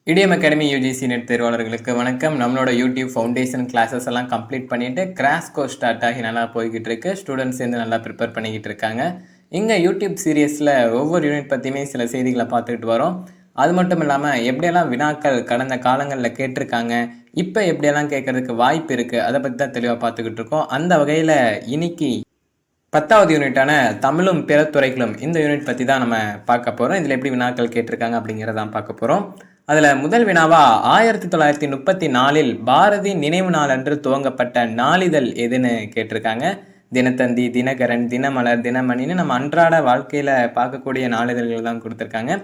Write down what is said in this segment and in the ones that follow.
இடியம் academy UGC net தேர்வாளர்களுக்கு வணக்கம். நம்மளோட YouTube foundation classes எல்லாம் கம்ப்ளீட் பண்ணிட்டு கிராஷ் கோர்ஸ் ஸ்டார்ட் ஆகி நல்லா போய்கிட்டு இருக்கு. ஸ்டூடெண்ட்ஸ் சேர்ந்து நல்லா ப்ரிப்பேர் பண்ணிக்கிட்டு இருக்காங்க. இங்கே யூடியூப் சீரியஸில் ஒவ்வொரு யூனிட் பற்றியுமே சில செய்திகளை பார்த்துக்கிட்டு வரோம். அது மட்டும் இல்லாமல் எப்படியெல்லாம் வினாக்கள் கடந்த காலங்களில் கேட்டிருக்காங்க, இப்போ எப்படியெல்லாம் கேட்கறதுக்கு வாய்ப்பு இருக்குது, அதை பற்றி தான் தெளிவாக பார்த்துக்கிட்டு இருக்கோம். அந்த வகையில் இன்னைக்கு 10வது யூனிட்டான தமிழும் பிற துறைகளும் இந்த யூனிட் பற்றி தான் நம்ம பார்க்க போகிறோம். இதில் எப்படி வினாக்கள் கேட்டிருக்காங்க அப்படிங்கிறதான் பார்க்க போகிறோம். அதில் முதல் வினாவா 1934 பாரதி நினைவு நாள் அன்று துவங்கப்பட்ட நாளிதழ் எதுன்னு கேட்டிருக்காங்க. தினத்தந்தி, தினகரன், தினமலர், தினமணின்னு நம்ம அன்றாட வாழ்க்கையில் பார்க்கக்கூடிய நாளிதழ்கள் தான் கொடுத்துருக்காங்க.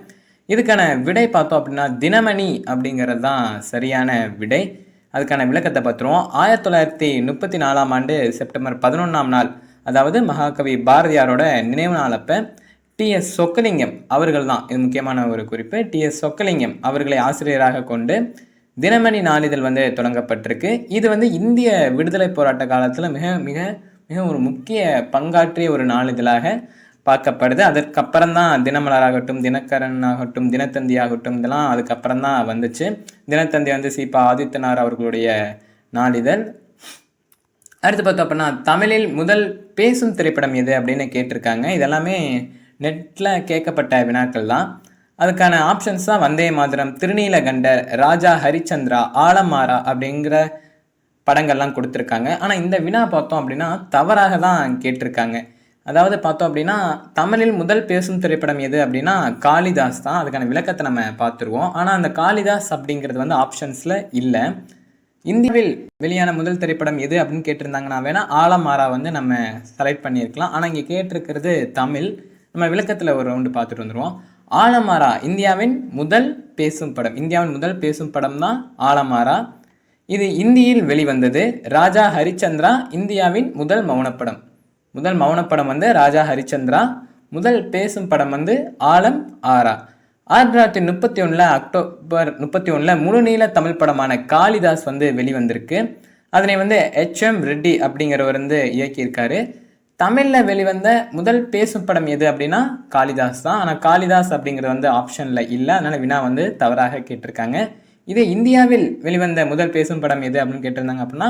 இதுக்கான விடை பார்த்தோம் அப்படின்னா தினமணி அப்படிங்கிறது தான் சரியான விடை. அதுக்கான விளக்கத்தை பார்த்துருவோம். 1934ஆம் ஆண்டு செப்டம்பர் 11ஆம் நாள், அதாவது மகாகவி பாரதியாரோட நினைவு நாள் அப்போ டி.எஸ். சொக்கலிங்கம் அவர்கள் தான், இது முக்கியமான ஒரு குறிப்பு, டி.எஸ். சொக்கலிங்கம் அவர்களை ஆசிரியராக கொண்டு தினமணி நாளிதழ் தொடங்கப்பட்டிருக்கு. இது இந்திய விடுதலை போராட்ட காலத்தில் மிக மிக மிக ஒரு முக்கிய பங்காற்றிய ஒரு நாளிதழாக பார்க்கப்படுது. அதற்கப்புறம் தான் தினமலராகட்டும், தினகரன் ஆகட்டும், தினத்தந்தி ஆகட்டும், இதெல்லாம் அதுக்கப்புறம் தான் வந்துச்சு. தினத்தந்தி சி.பா. ஆதித்தனார் அவர்களுடைய நாளிதழ். அடுத்து பார்த்தோம் அப்படின்னா தமிழில் முதல் பேசும் திரைப்படம் எது அப்படின்னு கேட்டிருக்காங்க. இதெல்லாமே நெட்டில் கேட்கப்பட்ட வினாக்கள் தான். அதுக்கான ஆப்ஷன்ஸ் தான் வந்தே மாதரம், திருநீலகண்டர், ராஜா ஹரிச்சந்திரா, ஆலமாரா அப்படிங்கிற படங்கள்லாம் கொடுத்துருக்காங்க. ஆனால் இந்த வினா பார்த்தோம் அப்படின்னா தவறாக தான் கேட்டிருக்காங்க. அதாவது பார்த்தோம் அப்படின்னா தமிழில் முதல் பேசும் திரைப்படம் எது அப்படின்னா காளிதாஸ் தான். அதுக்கான விளக்கத்தை நம்ம பார்த்துருவோம். ஆனால் அந்த காளிதாஸ் அப்படிங்கிறது ஆப்ஷன்ஸில் இல்லை. இந்தியாவில் வெளியான முதல் திரைப்படம் எது அப்படின்னு கேட்டிருந்தாங்கன்னா வேணால் ஆலமாரா நம்ம செலக்ட் பண்ணியிருக்கலாம். ஆனால் இங்கே கேட்டிருக்கிறது தமிழ். நம்ம விளக்கத்தில் ஒரு ரவுண்டு பார்த்துட்டு வந்துடுவோம். ஆலமாரா இந்தியாவின் முதல் பேசும் படம். இந்தியாவின் முதல் பேசும் படம் தான் ஆலமாரா. இது இந்தியில் வெளிவந்தது. ராஜா ஹரிச்சந்திரா இந்தியாவின் முதல் மௌனப்படம். முதல் மௌனப்படம் ராஜா ஹரிச்சந்திரா. முதல் பேசும் படம் ஆலம் ஆரா. 1931 அக்டோபர் 31 முழுநீள தமிழ் படமான காளிதாஸ் வெளிவந்திருக்கு. அதனை H.M. ரெட்டி அப்படிங்கிறவர் இயக்கியிருக்காரு. தமிழில் வெளிவந்த முதல் பேசும் படம் எது அப்படின்னா காளிதாஸ் தான். ஆனால் காளிதாஸ் அப்படிங்கிறது ஆப்ஷனில் இல்லை. அதனால் வினா தவறாக கேட்டிருக்காங்க. இதே இந்தியாவில் வெளிவந்த முதல் பேசும் படம் எது அப்படின்னு கேட்டிருந்தாங்க அப்படின்னா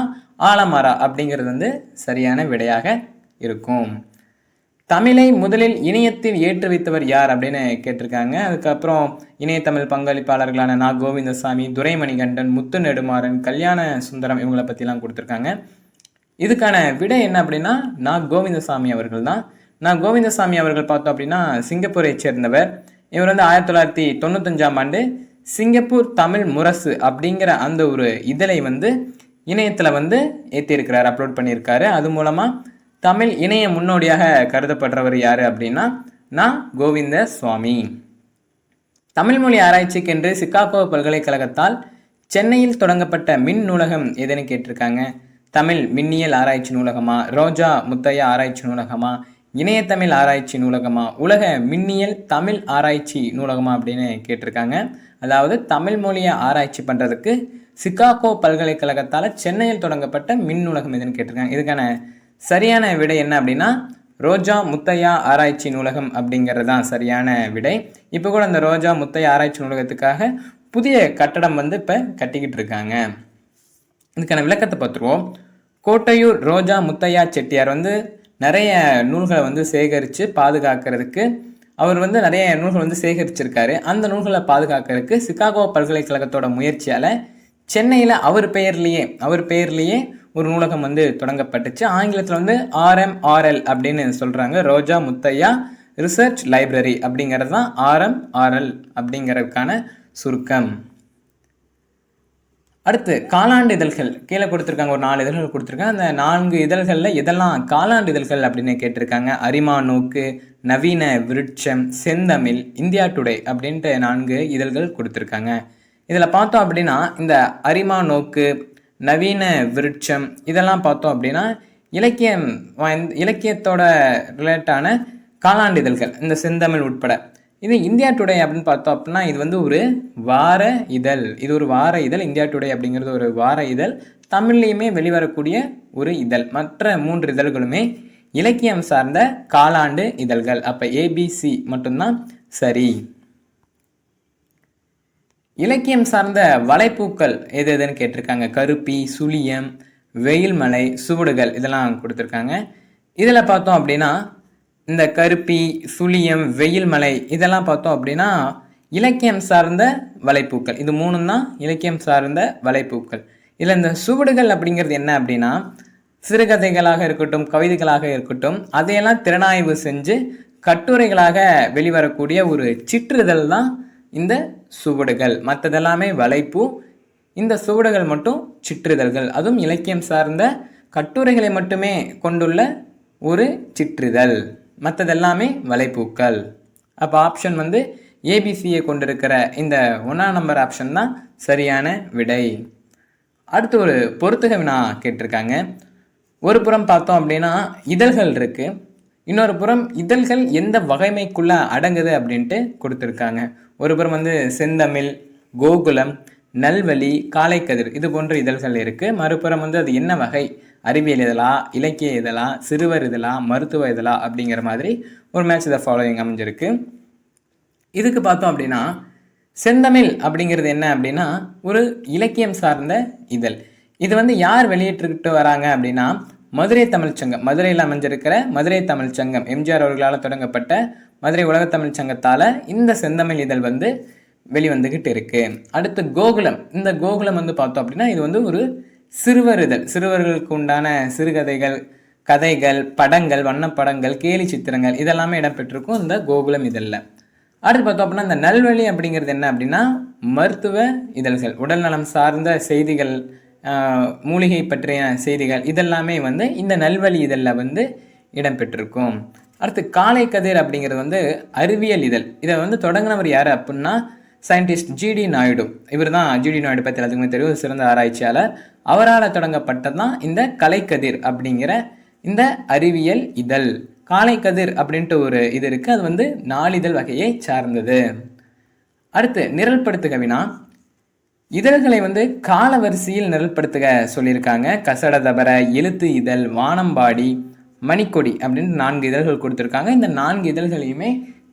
ஆலமாரா அப்படிங்கிறது சரியான விடையாக இருக்கும். தமிழை முதலில் இணையத்தில் ஏற்று வைத்தவர் யார் அப்படின்னு கேட்டிருக்காங்க. அதுக்கப்புறம் இணையத்தமிழ் பங்களிப்பாளர்களான நா. கோவிந்தசாமி, துரைமணிகண்டன், முத்து நெடுமாறன், கல்யாண சுந்தரம், இவங்களை பற்றிலாம் கொடுத்துருக்காங்க. இதுக்கான விடை என்ன அப்படின்னா நா. கோவிந்தசாமி அவர்கள் தான். நா. கோவிந்தசாமி அவர்கள் பார்த்தோம் அப்படின்னா சிங்கப்பூரை சேர்ந்தவர். இவர் 1995ஆம் ஆண்டு சிங்கப்பூர் தமிழ் முரசு அப்படிங்கிற அந்த ஒரு இதழை இணையத்தில் ஏற்றிருக்கிறார், அப்லோட் பண்ணியிருக்காரு. அது மூலமாக தமிழ் இணைய முன்னோடியாக கருதப்படுறவர் யார் அப்படின்னா நா. கோவிந்தசுவாமி. தமிழ் மொழி ஆராய்ச்சிக்கென்று சிகாகோ பல்கலைக்கழகத்தால் சென்னையில் தொடங்கப்பட்ட மின் நூலகம் எதுன்னு கேட்டிருக்காங்க. தமிழ் மின்னியல் ஆராய்ச்சி நூலகமா, ரோஜா முத்தையா ஆராய்ச்சி நூலகமா, இணையத்தமிழ் ஆராய்ச்சி நூலகமா, உலக மின்னியல் தமிழ் ஆராய்ச்சி நூலகமா அப்படின்னு கேட்டிருக்காங்க. அதாவது தமிழ் மொழியை ஆராய்ச்சி பண்ணுறதுக்கு சிகாகோ பல்கலைக்கழகத்தால் சென்னையில் தொடங்கப்பட்ட மின் நூலகம் எதுன்னு கேட்டிருக்காங்க. இதுக்கான சரியான விடை என்ன அப்படின்னா ரோஜா முத்தையா ஆராய்ச்சி நூலகம் அப்படிங்கிறது தான் சரியான விடை. இப்போ கூட அந்த ரோஜா முத்தையா ஆராய்ச்சி நூலகத்துக்காக புதிய கட்டடம் இப்போ கட்டிக்கிட்டு இருக்காங்க. இதுக்கான விளக்கத்தை பார்த்துருவோம். கோட்டையூர் ரோஜா முத்தையா செட்டியார் நிறைய நூல்களை சேகரித்து பாதுகாக்கிறதுக்கு அவர் நிறைய நூல்கள் சேகரிச்சிருக்காரு. அந்த நூல்களை பாதுகாக்கிறதுக்கு சிகாகோ பல்கலைக்கழகத்தோட முயற்சியால் சென்னையில் அவர் பெயர்லேயே ஒரு நூலகம் தொடங்கப்பட்டுச்சு. ஆங்கிலத்தில் RMRL அப்படின்னு சொல்கிறாங்க. ரோஜா முத்தையா ரிசர்ச் லைப்ரரி அப்படிங்கிறது தான் RMRL அப்படிங்கிறதுக்கான சுருக்கம். அடுத்து காலாண்டு இதழ்கள் கீழே கொடுத்துருக்காங்க. ஒரு 4 இதழ்கள் கொடுத்துருக்காங்க. அந்த 4 இதழ்களில் எதெல்லாம் காலாண்டு இதழ்கள் அப்படின்னு கேட்டிருக்காங்க. அரிமா நோக்கு, நவீன விருட்சம், செந்தமிழ், இந்தியா டுடே அப்படின்ட்டு 4 இதழ்கள் கொடுத்துருக்காங்க. இதில் பார்த்தோம் அப்படின்னா இந்த அரிமா நோக்கு, நவீன விருட்சம் இதெல்லாம் பார்த்தோம் அப்படின்னா இலக்கியத்தோட ரிலேட்டான காலாண்டு இதழ்கள், இந்த செந்தமிழ் உட்பட. இது இந்தியா டுடே அப்படின்னு பார்த்தோம் அப்படின்னா இது ஒரு வார இதழ். இது ஒரு வார இதழ். இந்தியா டுடே அப்படிங்கிறது ஒரு வார இதழ். தமிழ்லையுமே வெளிவரக்கூடிய ஒரு இதழ். மற்ற 3 இதழ்களுமே இலக்கியம் சார்ந்த காலாண்டு இதழ்கள். அப்போ ABC மட்டும்தான் சரி. இலக்கியம் சார்ந்த வலைப்பூக்கள் எது எதுன்னு கேட்டிருக்காங்க. கருப்பி, சுழியம், வெயில்மலை, சுவடுகள் இதெல்லாம் கொடுத்துருக்காங்க. இதில் பார்த்தோம் அப்படின்னா இந்த கருப்பி, சுழியம், வெயில்மலை இதெல்லாம் பார்த்தோம் அப்படின்னா இலக்கியம் சார்ந்த வலைப்பூக்கள். இது மூணும் தான் இலக்கியம் சார்ந்த வலைப்பூக்கள். இதில் இந்த சுவடுகள் அப்படிங்கிறது என்ன அப்படின்னா சிறுகதைகளாக இருக்கட்டும், கவிதைகளாக இருக்கட்டும், அதையெல்லாம் திறனாய்வு செஞ்சு கட்டுரைகளாக வெளிவரக்கூடிய ஒரு சிற்றிதழ் தான் இந்த சுவடுகள். மற்றதெல்லாமே வலைப்பூ, இந்த சுவடுகள் மட்டும் சிற்றிதழ்கள். அதுவும் இலக்கியம் சார்ந்த கட்டுரைகளை மட்டுமே கொண்டுள்ள ஒரு சிற்றிதழ். மற்றதெல்லாமே வலைப்பூக்கள். அப்போ ஆப்ஷன் வந்து ஏபிசியை கொண்டிருக்கிற இந்த 1ஆம் நம்பர் ஆப்ஷன் தான் சரியான விடை. அடுத்து ஒரு பொறுத்துக வினா கேட்டிருக்காங்க. ஒரு புறம் பார்த்தோம் அப்படின்னா இதழ்கள் இருக்கு, இன்னொரு புறம் இதழ்கள் எந்த வகைமைக்குள்ள அடங்குது அப்படின்ட்டு கொடுத்துருக்காங்க. ஒரு புறம் வந்து செந்தமிழ், கோகுலம், நல்வழி, காலைக்கதிர் இது போன்ற இதழ்கள் இருக்கு. மறுபுறம் வந்து அது என்ன வகை, அறிவியல் இதழா, இலக்கிய இதழா, சிறுவர் இதழா, மருத்துவ இதழா அப்படிங்கிற மாதிரி ஒரு மேட்ச் த ஃபாலோயிங் அமைஞ்சிருக்கு. இதுக்கு பார்த்தோம் அப்படின்னா செந்தமிழ் அப்படிங்கிறது என்ன அப்படின்னா ஒரு இலக்கியம் சார்ந்த இதழ். இது வந்து யார் வெளியிட்டுக்கிட்டு வராங்க அப்படின்னா மதுரை தமிழ்ச்சங்கம், மதுரையில் அமைஞ்சிருக்கிற மதுரை தமிழ்ச்சங்கம், எம்ஜிஆர் அவர்களால் தொடங்கப்பட்ட மதுரை உலகத்தமிழ் சங்கத்தால் இந்த செந்தமிழ் இதழ் வந்து வெளிவந்துக்கிட்டு இருக்கு. அடுத்து கோகுலம். இந்த கோகுலம் வந்து பார்த்தோம் அப்படின்னா இது வந்து ஒரு சிறுவர் இதழ். சிறுவர்களுக்கு உண்டான சிறுகதைகள், கதைகள், படங்கள், வண்ணப்படங்கள், கேலி சித்திரங்கள் இதெல்லாமே இடம்பெற்றிருக்கும் இந்த கோகுலம் இதழில். அடுத்து பார்த்தோம் அப்படின்னா இந்த நல்வழி அப்படிங்கிறது என்ன அப்படின்னா மருத்துவ இதழ்கள், உடல் நலம் சார்ந்த செய்திகள், மூலிகை பற்றிய செய்திகள் இதெல்லாமே வந்து இந்த நல்வழி இதழில் வந்து இடம்பெற்றிருக்கும். அடுத்து காலைக்கதிர் அப்படிங்கிறது வந்து அறிவியல் இதழ். இதை வந்து தொடங்கினவர் யார் அப்படின்னா சயின்டிஸ்ட் ஜிடி நாயுடு. இவர் தான் ஜிடி நாயுடு பற்றி எல்லாத்துக்குமே தெரியும், சிறந்த ஆராய்ச்சியாளர். அவரால் தொடங்கப்பட்டது தான் இந்த கலைக்கதிர் அப்படிங்கிற இந்த அறிவியல் இதழ். காலைக்கதிர் அப்படின்ட்டு ஒரு இது இருக்குது, அது வந்து நாளிதழ் வகையை சார்ந்தது. அடுத்து நிரல்படுத்துக வினா. இதழ்களை வந்து காலவரிசையில் நிரல்படுத்துக சொல்லியிருக்காங்க. கசடதபர, எழுத்து இதழ், வானம்பாடி, மணிக்கொடி அப்படின்னு 4 இதழ்கள் கொடுத்துருக்காங்க. இந்த 4 இதழ்களையுமே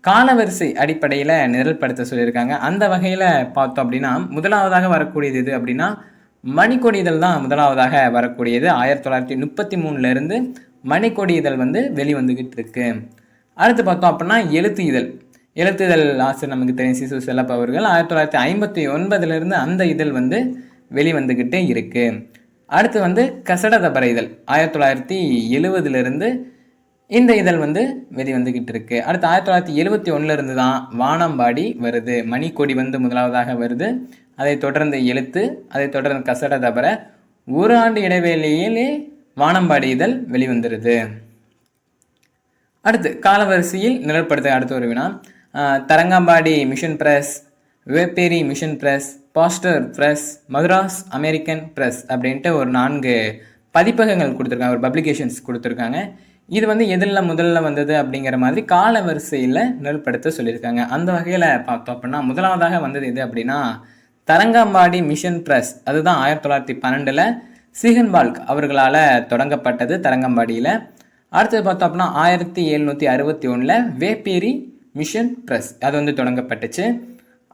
காலவரிசை அடிப்படையில் நிரல்படுத்த சொல்லியிருக்காங்க. அந்த வகையில் பார்த்தோம் அப்படின்னா முதலாவதாக வரக்கூடியது எது அப்படின்னா மணிக்கொடி இதழ் தான் முதலாவதாக வரக்கூடியது. 1933 மணிக்கொடி இதழ் வந்து வெளிவந்துக்கிட்டு இருக்கு. அடுத்து பார்த்தோம் அப்படின்னா எழுத்து இதழ். எழுத்து இதழ் ஆசிரியர் நமக்கு தெரியும் சிசு செல்லப்பா அவர்கள் 1959 அந்த இதழ் வந்து வெளிவந்துக்கிட்டே இருக்கு. அடுத்து வந்து கசடதபர இதழ் 1970 இந்த இதழ் வந்து வெளிவந்துக்கிட்டு இருக்கு. அடுத்து 1971 தான் வானம்பாடி வருது. மணிக்கொடி வந்து முதலாவதாக வருது, அதை தொடர்ந்து எழுத்து, அதை தொடர்ந்து கசடதபர. ஒரு ஆண்டு இடைவேளையிலே வானம்பாடி இதழ் வெளிவந்துருது. அடுத்து காலவரிசையில் நிரல்படுத்த அடுத்த ஒரு வினா. Tharangambadi mission press, Vepery mission press, pastor press, Madras American press அப்படின்ட்டு ஒரு 4 பதிப்பகங்கள் கொடுத்துருக்காங்க, ஒரு பப்ளிகேஷன்ஸ் கொடுத்துருக்காங்க. இது வந்து எதில் முதல்ல வந்தது அப்படிங்கிற மாதிரி காலவரிசையில் நிரல்படுத்த சொல்லியிருக்காங்க. அந்த வகையில் பார்த்தோம் அப்படின்னா முதலாவதாக வந்தது எது அப்படின்னா தரங்கம்பாடி மிஷன் பிரஸ். அதுதான் 1912 சீகன்பால்க் அவர்களால் தொடங்கப்பட்டது தரங்கம்பாடியில். அடுத்தது பார்த்தோம் அப்படின்னா 1761 வேப்பேரி மிஷன் பிரஸ் அது வந்து தொடங்கப்பட்டுச்சு.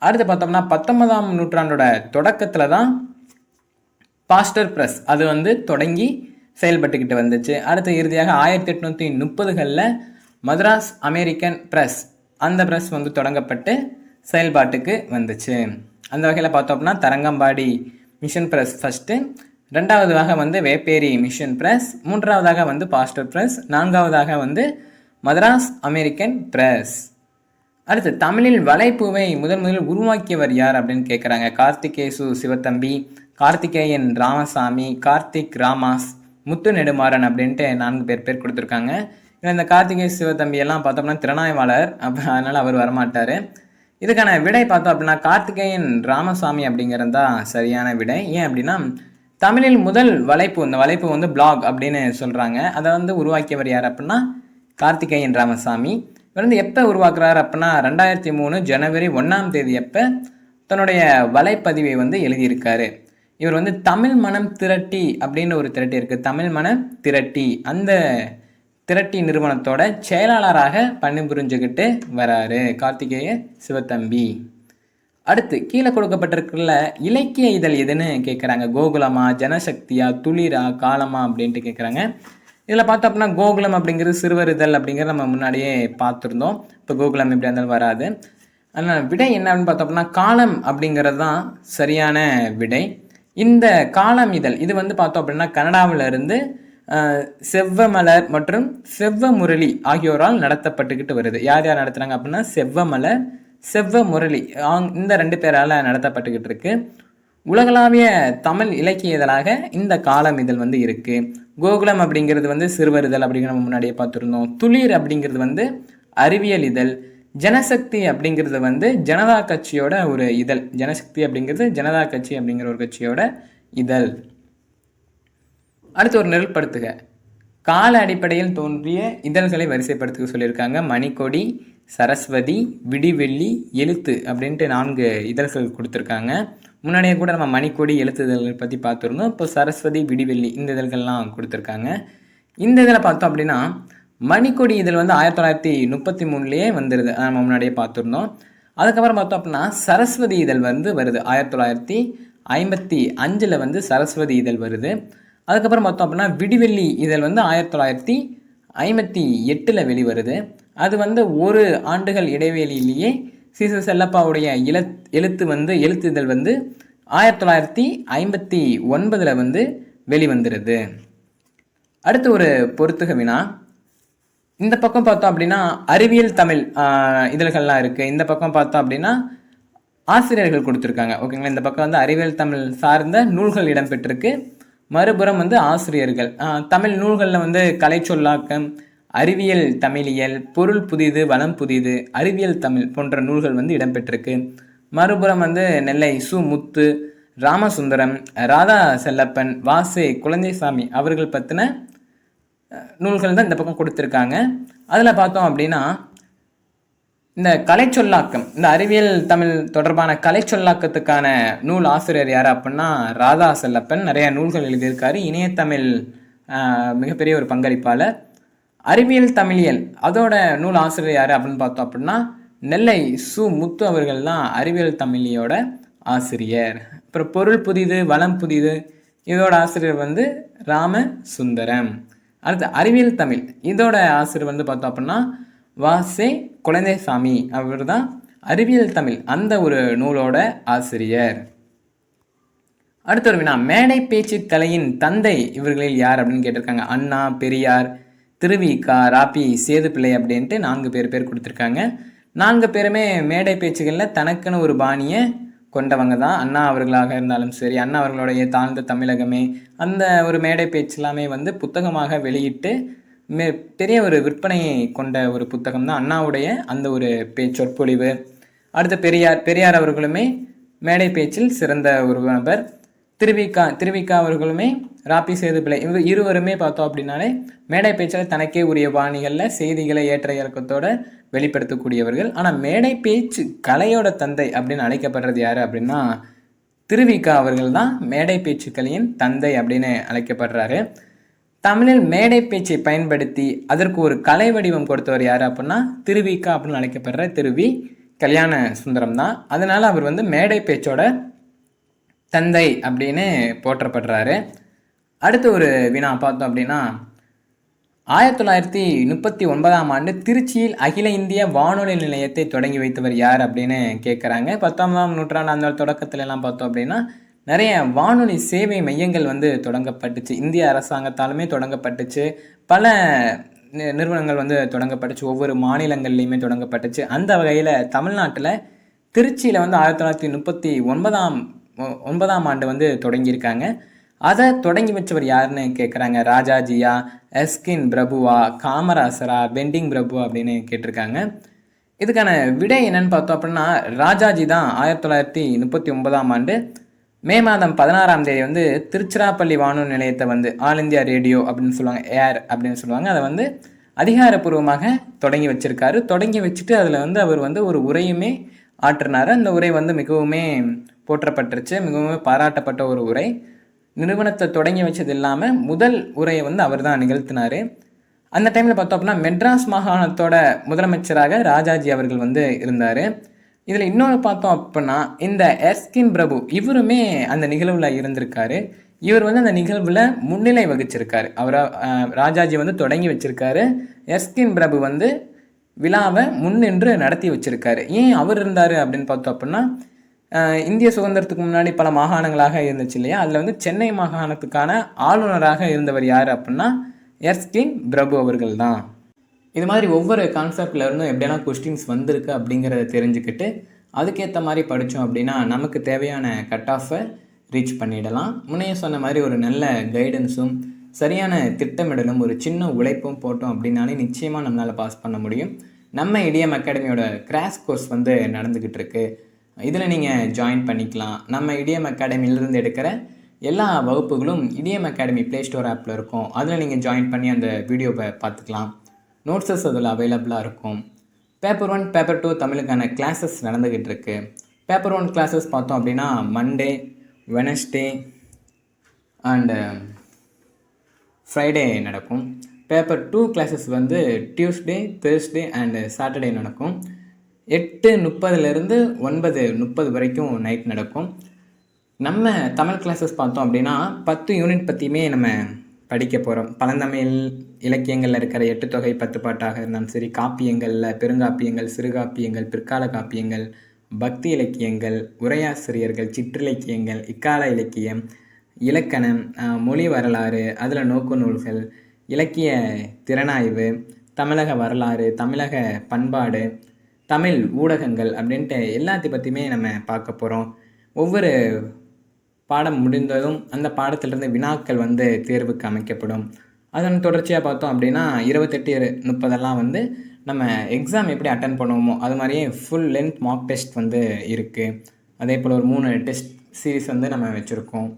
அடுத்து பார்த்தோம்னா 19ஆம் நூற்றாண்டோட தொடக்கத்தில் தான் பாஸ்டர் பிரஸ் அது வந்து தொடங்கி செயல்பட்டுக்கிட்டு வந்துச்சு. அடுத்து இறுதியாக 1830களில் மதராஸ் அமெரிக்கன் பிரஸ் அந்த பிரஸ் வந்து தொடங்கப்பட்டு செயல்பாட்டுக்கு வந்துச்சு. அந்த வகையில் பார்த்தோம் அப்படின்னா தரங்கம்பாடி மிஷன் பிரஸ் ஃபஸ்ட்டு, 2வதாக வந்து வேப்பேரி மிஷன் பிரஸ், 3வதாக வந்து பாஸ்டர் பிரஸ், 4வதாக வந்து மதராஸ் அமெரிக்கன் பிரஸ். அடுத்து தமிழில் வலைப்பூவை முதலில் உருவாக்கியவர் யார் அப்படின்னு கேட்குறாங்க. கார்த்திகேசு சிவத்தம்பி, கார்த்திகேயன் ராமசாமி, கார்த்திக் ராமாஸ், முத்து நெடுமாறன் அப்படின்ட்டு 4 பேர் கொடுத்துருக்காங்க. இதில் இந்த கார்த்திகேய சிவத்தம்பி எல்லாம் பார்த்தோம்னா திறனாய்வாளர், அப்போ அதனால் அவர் வரமாட்டார். இதுக்கான விடை பார்த்தோம் அப்படின்னா கார்த்திகேயன் ராமசாமி அப்படிங்கிறது தான் சரியான விடை. ஏன் அப்படின்னா தமிழில் முதல் வலைப்பு, இந்த வலைப்பு வந்து பிளாக் அப்படின்னு சொல்கிறாங்க, அதை வந்து உருவாக்கியவர் யார் அப்படின்னா கார்த்திகேயன் ராமசாமி. இவர் வந்து எப்போ உருவாக்குறாரு அப்படின்னா 2003 ஜனவரி 1ஆம் தேதி அப்போ தன்னுடைய வலைப்பதிவை வந்து எழுதியிருக்காரு. இவர் வந்து தமிழ் மனம் திரட்டி அப்படின்னு ஒரு திரட்டி இருக்குது, தமிழ் மனம் திரட்டி, அந்த திரட்டி நிறுவனத்தோட செயலாளராக பணிபுரிஞ்சுக்கிட்டு வராரு கார்த்திகேய சிவத்தம்பி. அடுத்து கீழே கொடுக்கப்பட்டிருக்குள்ள இலக்கிய இதழ் எதுன்னு கேட்குறாங்க. கோகுலமா, ஜனசக்தியா, துளிரா, காலமா அப்படின்ட்டு கேட்குறாங்க. இதில் பார்த்தோம் அப்படின்னா கோகுலம் அப்படிங்கிறது சிறுவர் இதழ் அப்படிங்கிறது நம்ம முன்னாடியே பார்த்துருந்தோம். இப்போ கோகுலம் எப்படி இருந்தாலும் வராது. அதனால் விடை என்னன்னு பார்த்தோம் அப்படின்னா காலம் அப்படிங்கிறது தான் சரியான விடை. இந்த காலம் இதழ் இது வந்து பார்த்தோம் அப்படின்னா கனடாவில் இருந்து செவ்வமலர் மற்றும் செவ்வமுரளி ஆகியோரால் நடத்தப்பட்டுக்கிட்டு வருது. யார் யார் நடத்துகிறாங்க அப்படின்னா செவ்வமலர், செவ்வமுரளி இந்த 2 பேரால் நடத்தப்பட்டுக்கிட்டு இருக்கு. உலகளாவிய தமிழ் இலக்கிய இதழாக இந்த காலம் இதழ் வந்து இருக்கு. கோகுலம் அப்படிங்கிறது வந்து சிறுவர் இதழ் அப்படிங்கிற நம்ம முன்னாடியே பார்த்துருந்தோம். துளிர் அப்படிங்கிறது வந்து அறிவியல் இதழ். ஜனசக்தி அப்படிங்கிறது வந்து ஜனதா கட்சியோட ஒரு இதழ். ஜனசக்தி அப்படிங்கிறது ஜனதா கட்சி அப்படிங்கிற ஒரு கட்சியோட இதழ். அடுத்து ஒரு நெருப்படுத்துக. கால அடிப்படையில் தோன்றிய இதழ்களை வரிசைப்படுத்த சொல்லியிருக்காங்க. மணிக்கொடி, சரஸ்வதி, விடிவெள்ளி, எழுத்து அப்படின்ட்டு 4 இதழ்கள் கொடுத்துருக்காங்க. முன்னாடியே கூட நம்ம மணிக்கொடி, எழுத்து இதழ்கள் பற்றி பார்த்துருந்தோம். இப்போ சரஸ்வதி, விடிவெள்ளி இந்த இதழ்கள்லாம் கொடுத்துருக்காங்க. இந்த இதில் பார்த்தோம் அப்படின்னா மணிக்கொடி இதழ் வந்து 1933லேயே வந்துடுது. நம்ம முன்னாடியே பார்த்துருந்தோம். அதுக்கப்புறம் பார்த்தோம் அப்படின்னா சரஸ்வதி இதழ் வந்து வருது. 1955 வந்து சரஸ்வதி இதழ் வருது. அதுக்கப்புறம் பார்த்தோம் அப்படின்னா விடிவெள்ளி இதழ் வந்து 1958 வெளிவருது. அது வந்து 1 ஆண்டுகள் இடைவெளியிலேயே சீச செல்லப்பாவுடைய எழுத்து இதழ் வந்து 1959 வந்து வெளிவந்துடுது. அடுத்து ஒரு பொறுத்துக வினா. இந்த பக்கம் பார்த்தோம் அப்படின்னா அறிவியல் தமிழ் இதழ்கள்லாம் இருக்குது. இந்த பக்கம் பார்த்தோம் அப்படின்னா ஆசிரியர்கள் கொடுத்துருக்காங்க. ஓகேங்களா. இந்த பக்கம் வந்து அறிவியல் தமிழ் சார்ந்த நூல்கள் இடம்பெற்றிருக்கு. மறுபுறம் வந்து ஆசிரியர்கள். தமிழ் நூல்களில் வந்து கலை சொல்லாக்கம், அறிவியல் தமிழியல், பொருள் புதிது, வளம் புதிது, அறிவியல் தமிழ் போன்ற நூல்கள் வந்து இடம்பெற்றிருக்கு. மறுபுறம் வந்து நெல்லை சு. முத்து, ராமசுந்தரம், ராதா செல்லப்பன், வாசே குழந்தைசாமி அவர்கள் பற்றின நூல்கள் தான் இந்த பக்கம் கொடுத்துருக்காங்க. அதில் பார்த்தோம் அப்படின்னா இந்த கலை சொல்லாக்கம், இந்த அறிவியல் தமிழ் தொடர்பான கலை சொல்லாக்கத்துக்கான நூல் ஆசிரியர் யார் அப்படின்னா ராதா செல்லப்பன். நிறைய நூல்கள் எழுதியிருக்காரு. இணையத்தமிழ் மிகப்பெரிய ஒரு பங்களிப்பாளர். அறிவியல் தமிழியல் அதோட நூல் ஆசிரியர் யார் அப்படின்னு பார்த்தோம் அப்படின்னா நெல்லை சு. முத்து அவர்கள் தான் அறிவியல் தமிழியோட ஆசிரியர். அப்புறம் பொருள் புதிது, வளம் புதிது இதோட ஆசிரியர் வந்து ராமசுந்தரம். அடுத்து அறிவியல் தமிழ் இதோட ஆசிரியர் வந்து பார்த்தோம் அப்படின்னா வாசே குழந்தைசாமி அவர் தான் அறிவியல் தமிழ் அந்த ஒரு நூலோட ஆசிரியர். அடுத்த ஒரு வினா. மேடை பேச்சு கலையின் தந்தை இவர்களில் யார் அப்படின்னு கேட்டிருக்காங்க. அண்ணா, பெரியார், திருவிகா, ராபி சேதுப்பிள்ளை அப்படின்ட்டு 4 பேர் கொடுத்துருக்காங்க. 4 பேருமே மேடை பேச்சுகளில் தனக்குன்னு ஒரு பாணியை கொண்டவங்க தான். அண்ணா அவர்களாக இருந்தாலும் சரி, அண்ணா அவர்களுடைய தாழ்ந்த தமிழகமே அந்த ஒரு மேடை பேச்சு எல்லாமே வந்து புத்தகமாக வெளியிட்டு பெரிய ஒரு விற்பனையை கொண்ட ஒரு புத்தகம் தான் அண்ணாவுடைய அந்த ஒரு சொற்பொழிவு. அடுத்த பெரியார் அவர்களுமே மேடை பேச்சில் சிறந்த ஒரு நபர். திருவிகா அவர்களுமே ராபி சேதுப்பிள்ளை இவங்க இருவருமே பார்த்தோம் அப்படின்னாலே மேடை பேச்சில் தனக்கே உரிய பாணிகளில் செய்திகளை ஏற்ற இறக்கத்தோடு வெளிப்படுத்தக்கூடியவர்கள். ஆனால் மேடை பேச்சு கலையோட தந்தை அப்படின்னு அழைக்கப்படுறது யார் அப்படின்னா திருவிகா அவர்கள் தான் மேடை பேச்சு கலையின் தந்தை அப்படின்னு அழைக்கப்படுறாரு. தமிழில் மேடை பேச்சை பயன்படுத்தி அதற்கு ஒரு கலை வடிவம் கொடுத்தவர் யார் அப்படின்னா திருவிகா அப்படின்னு அழைக்கப்படுற திருவி கல்யாண சுந்தரம் தான். அதனால் அவர் வந்து மேடை பேச்சோட தந்தை அப்படின்னு போற்றப்படுறாரு. அடுத்து ஒரு வினா பார்த்தோம் அப்படின்னா 1939 திருச்சியில் அகில இந்திய வானொலி நிலையத்தை தொடங்கி வைத்தவர் யார் அப்படின்னு கேட்குறாங்க. 19ஆம் நூற்றாண்டு அந்த தொடக்கத்துல எல்லாம் பார்த்தோம் அப்படின்னா நிறைய வானொலி சேவை மையங்கள் வந்து தொடங்கப்பட்டுச்சு. இந்திய அரசாங்கத்தாலுமே தொடங்கப்பட்டுச்சு. பல நிறுவனங்கள் வந்து தொடங்கப்பட்டுச்சு. ஒவ்வொரு மாநிலங்கள்லையுமே தொடங்கப்பட்டுச்சு. அந்த வகையில் தமிழ்நாட்டில் திருச்சியில் வந்து 1939ஆம் ஆண்டு வந்து தொடங்கியிருக்காங்க. அதை தொடங்கி வச்சவர் யாருன்னு கேட்குறாங்க. ராஜாஜியா, எஸ்கின் பிரபுவா, காமராசரா, பெண்டிங் பிரபு அப்படின்னு கேட்டிருக்காங்க. இதுக்கான விடை என்னன்னு பார்த்தோம் அப்படின்னா ராஜாஜி தான் 1939ஆம் ஆண்டு மே மாதம் 16ஆம் தேதி வந்து திருச்சிராப்பள்ளி வானொலி நிலையத்தை வந்து ஆல் இந்தியா ரேடியோ அப்படின்னு சொல்லுவாங்க, ஏர் அப்படின்னு சொல்லுவாங்க, அதை வந்து அதிகாரப்பூர்வமாக தொடங்கி வச்சிருக்காரு. தொடங்கி வச்சுட்டு அதில் வந்து அவர் வந்து ஒரு உரையுமே ஆற்றினார். அந்த உரை வந்து மிகவுமே போற்றப்பட்டுருச்சு, மிகவும் பாராட்டப்பட்ட ஒரு உரை. நிறுவனத்தை தொடங்கி வச்சது இல்லாமல் முதல் உரையை வந்து அவர் தான் நிகழ்த்தினார். அந்த டைமில் பார்த்தோம் அப்படின்னா மெட்ராஸ் மாகாணத்தோட முதலமைச்சராக ராஜாஜி அவர்கள் வந்து இருந்தார். இதில் இன்னொன்று பார்த்தோம் அப்படின்னா, இந்த எர்ஸ்கின் பிரபு இவருமே அந்த நிகழ்வில் இருந்திருக்காரு. இவர் வந்து அந்த நிகழ்வில் முன்னிலை வகிச்சிருக்காரு. ராஜாஜி வந்து தொடங்கி வச்சிருக்காரு. எர்ஸ்கின் பிரபு வந்து விழாவை முன்னின்று நடத்தி வச்சிருக்காரு. ஏன் அவர் இருந்தார் அப்படின்னு பார்த்தோம் அப்படின்னா, இந்திய சுதந்திரத்துக்கு முன்னாடி பல மாகாணங்களாக இருந்துச்சு இல்லையா, அதில் வந்து சென்னை மாகாணத்துக்கான ஆளுநராக இருந்தவர் யார் அப்படின்னா எர்ஸ்கின் பிரபு அவர்கள் தான். இது மாதிரி ஒவ்வொரு கான்செப்டில் இருந்தும் எப்படியெல்லாம் கொஸ்டின்ஸ் வந்திருக்கு அப்படிங்கிறத தெரிஞ்சுக்கிட்டு அதுக்கேற்ற மாதிரி படித்தோம் அப்படின்னா நமக்கு தேவையான கட் ஆஃபை ரீச் பண்ணிடலாம். முன்னையே சொன்ன மாதிரி ஒரு நல்ல கைடன்ஸும் சரியான திட்டமிடலும் ஒரு சின்ன உழைப்பும் போட்டோம் அப்படின்னாலே நிச்சயமாக நம்மளால் பாஸ் பண்ண முடியும். நம்ம இடிஎம் அகாடமியோட கிராஷ் கோர்ஸ் வந்து நடந்துக்கிட்டு இருக்கு. இதில் நீங்கள் ஜாயின் பண்ணிக்கலாம். நம்ம இடிஎம் அகாடமியிலிருந்து எடுக்கிற எல்லா வகுப்புகளும் இடிஎம் அகாடமி ப்ளே ஸ்டோர் ஆப்பில் இருக்கும். அதில் நீங்கள் ஜாயின் பண்ணி அந்த வீடியோவை பார்த்துக்கலாம். நோட்ஸஸ் அதில் அவைலபிளாக இருக்கும். பேப்பர் 1 பேப்பர் 2 தமிழுக்கான கிளாஸஸ் நடந்துக்கிட்டு இருக்கு. பேப்பர் 1 கிளாஸஸ் பார்த்தோம் அப்படின்னா மண்டே, வெனஸ்டே அண்டு ஃப்ரைடே நடக்கும். பேப்பர் 2 கிளாஸஸ் வந்து டியூஸ்டே, தேர்ஸ்டே அண்டு சாட்டர்டே நடக்கும். 8:30லேருந்து 9:30 வரைக்கும் நைட் நடக்கும். நம்ம தமிழ் கிளாஸஸ் பார்த்தோம் அப்படின்னா 10 யூனிட் பற்றியுமே நம்ம படிக்க போகிறோம். பழந்தமிழ் இலக்கியங்களில் இருக்கிற 8 தொகை 10 பாட்டாக இருந்தாலும் சரி, காப்பியங்களில் பெருங்காப்பியங்கள், சிறுகாப்பியங்கள், பிற்கால காப்பியங்கள், பக்தி இலக்கியங்கள், உரையாசிரியர்கள், சிற்றிலக்கியங்கள், இக்கால இலக்கியம், இலக்கணம், மொழி வரலாறு, அதில் நோக்கு நூல்கள், இலக்கிய திறனாய்வு, தமிழக வரலாறு, தமிழக பண்பாடு, தமிழ் ஊடகங்கள் அப்படின்ட்டு எல்லாத்தையும் பற்றியுமே நம்ம பார்க்க போகிறோம். ஒவ்வொரு பாடம் முடிந்ததும் அந்த பாடத்திலிருந்து வினாக்கள் வந்து தேர்வுக்கு அமைக்கப்படும். அதன் தொடர்ச்சியாக பார்த்தோம் அப்படின்னா 28-30 வந்து நம்ம எக்ஸாம் எப்படி அட்டன் பண்ணுவோமோ அது மாதிரியே ஃபுல் லென்த் மார்க் டெஸ்ட் வந்து இருக்குது. அதே போல் ஒரு 3 டெஸ்ட் சீரீஸ் வந்து நம்ம வச்சுருக்கோம்.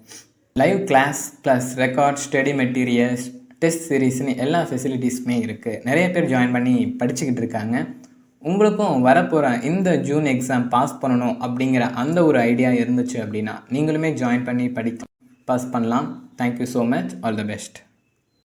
Live class plus record, study materials, test சீரீஸ்னு எல்லா ஃபெசிலிட்டிஸுமே இருக்குது. நிறைய பேர் ஜாயின் பண்ணி படிச்சுக்கிட்டு இருக்காங்க. உங்களுக்கும் வரப்போகிற இந்த ஜூன் எக்ஸாம் பாஸ் பண்ணணும் அப்படிங்கிற அந்த ஒரு ஐடியா இருந்துச்சு அப்படின்னா நீங்களுமே ஜாயின் பண்ணி பாஸ் பண்ணலாம். Thank you so much. All the best.